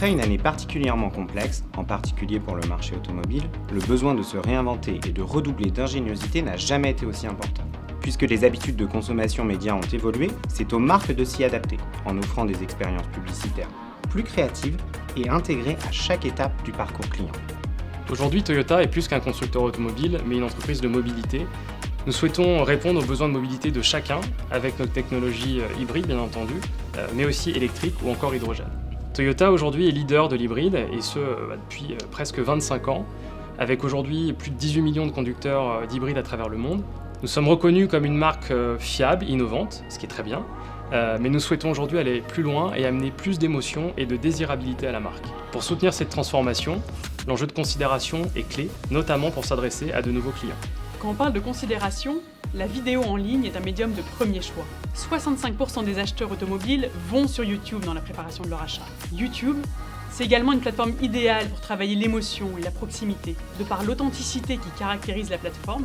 Après une année particulièrement complexe, en particulier pour le marché automobile, le besoin de se réinventer et de redoubler d'ingéniosité n'a jamais été aussi important. Puisque les habitudes de consommation média ont évolué, c'est aux marques de s'y adapter, en offrant des expériences publicitaires plus créatives et intégrées à chaque étape du parcours client. Aujourd'hui, Toyota est plus qu'un constructeur automobile, mais une entreprise de mobilité. Nous souhaitons répondre aux besoins de mobilité de chacun, avec notre technologie hybride bien entendu, mais aussi électrique ou encore hydrogène. Toyota aujourd'hui est leader de l'hybride, et ce depuis presque 25 ans, avec aujourd'hui plus de 18 millions de conducteurs d'hybrides à travers le monde. Nous sommes reconnus comme une marque fiable, innovante, ce qui est très bien, mais nous souhaitons aujourd'hui aller plus loin et amener plus d'émotion et de désirabilité à la marque. Pour soutenir cette transformation, l'enjeu de considération est clé, notamment pour s'adresser à de nouveaux clients. Quand on parle de considération, la vidéo en ligne est un médium de premier choix. 65% des acheteurs automobiles vont sur YouTube dans la préparation de leur achat. YouTube, c'est également une plateforme idéale pour travailler l'émotion et la proximité. De par l'authenticité qui caractérise la plateforme,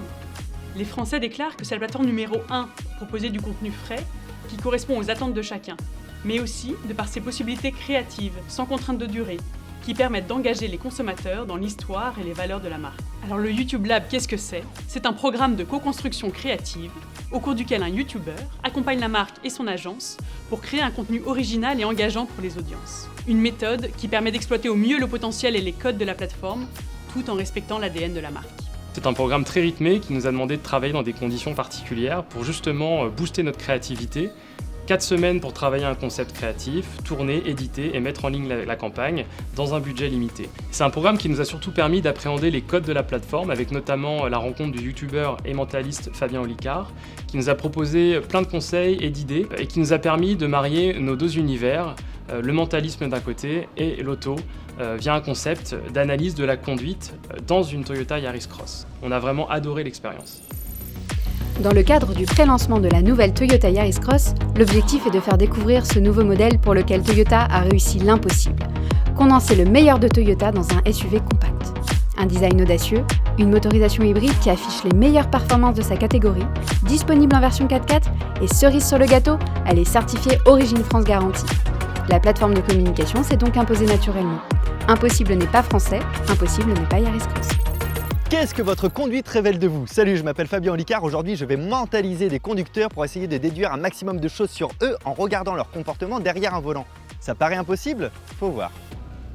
les Français déclarent que c'est la plateforme numéro 1 pour proposer du contenu frais qui correspond aux attentes de chacun, mais aussi de par ses possibilités créatives, sans contrainte de durée, qui permettent d'engager les consommateurs dans l'histoire et les valeurs de la marque. Alors le YouTube Lab, qu'est-ce que c'est ? C'est un programme de co-construction créative au cours duquel un YouTuber accompagne la marque et son agence pour créer un contenu original et engageant pour les audiences. Une méthode qui permet d'exploiter au mieux le potentiel et les codes de la plateforme, tout en respectant l'ADN de la marque. C'est un programme très rythmé qui nous a demandé de travailler dans des conditions particulières pour justement booster notre créativité. 4 semaines pour travailler un concept créatif, tourner, éditer et mettre en ligne la campagne dans un budget limité. C'est un programme qui nous a surtout permis d'appréhender les codes de la plateforme avec notamment la rencontre du youtubeur et mentaliste Fabien Olicard qui nous a proposé plein de conseils et d'idées et qui nous a permis de marier nos deux univers, le mentalisme d'un côté et l'auto, via un concept d'analyse de la conduite dans une Toyota Yaris Cross. On a vraiment adoré l'expérience. Dans le cadre du pré-lancement de la nouvelle Toyota Yaris Cross, l'objectif est de faire découvrir ce nouveau modèle pour lequel Toyota a réussi l'impossible. Condenser le meilleur de Toyota dans un SUV compact. Un design audacieux, une motorisation hybride qui affiche les meilleures performances de sa catégorie, disponible en version 4x4 et cerise sur le gâteau, elle est certifiée Origine France Garantie. La plateforme de communication s'est donc imposée naturellement. Impossible n'est pas français, impossible n'est pas Yaris Cross. Qu'est-ce que votre conduite révèle de vous? Salut, je m'appelle Fabien Olicard. Aujourd'hui, je vais mentaliser des conducteurs pour essayer de déduire un maximum de choses sur eux en regardant leur comportement derrière un volant. Ça paraît impossible? Faut voir.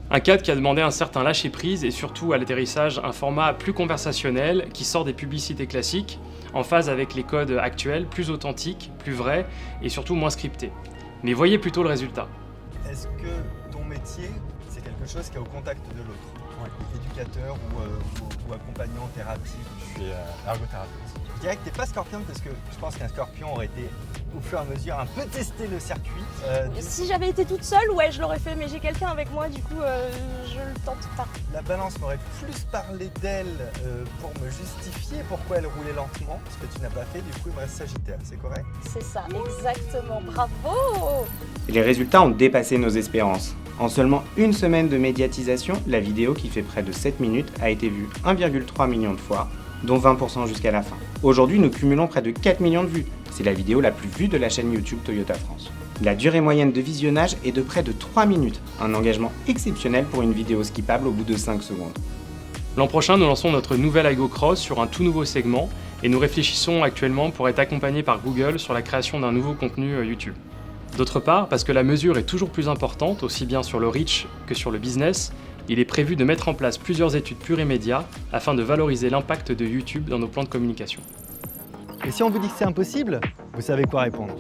Un cadre qui a demandé un certain lâcher-prise et surtout à l'atterrissage un format plus conversationnel qui sort des publicités classiques, en phase avec les codes actuels, plus authentiques, plus vrais et surtout moins scriptés. Mais voyez plutôt le résultat. Est-ce que ton métier, c'est quelque chose qui est au contact de l'autre? Éducateur ou accompagnant en thérapie? Je suis ergothérapeute. Je dirais que t'es pas scorpion parce que je pense qu'un scorpion aurait été au fur et à mesure un peu tester le circuit. Si j'avais été toute seule, ouais, je l'aurais fait, mais j'ai quelqu'un avec moi, du coup, je le tente pas. La balance m'aurait plus parlé d'elle pour me justifier pourquoi elle roulait lentement, ce que tu n'as pas fait, du coup il me reste Sagittaire, c'est correct? C'est ça, exactement, bravo! Les résultats ont dépassé nos espérances. En seulement une semaine de médiatisation, la vidéo qui fait près de 7 minutes a été vue 1,3 million de fois, dont 20% jusqu'à la fin. Aujourd'hui, nous cumulons près de 4 millions de vues. C'est la vidéo la plus vue de la chaîne YouTube Toyota France. La durée moyenne de visionnage est de près de 3 minutes, un engagement exceptionnel pour une vidéo skippable au bout de 5 secondes. L'an prochain, nous lançons notre nouvelle Aygo Cross sur un tout nouveau segment et nous réfléchissons actuellement pour être accompagnés par Google sur la création d'un nouveau contenu YouTube. D'autre part, parce que la mesure est toujours plus importante, aussi bien sur le reach que sur le business, il est prévu de mettre en place plusieurs études plurimédias afin de valoriser l'impact de YouTube dans nos plans de communication. Et si on vous dit que c'est impossible, vous savez quoi répondre.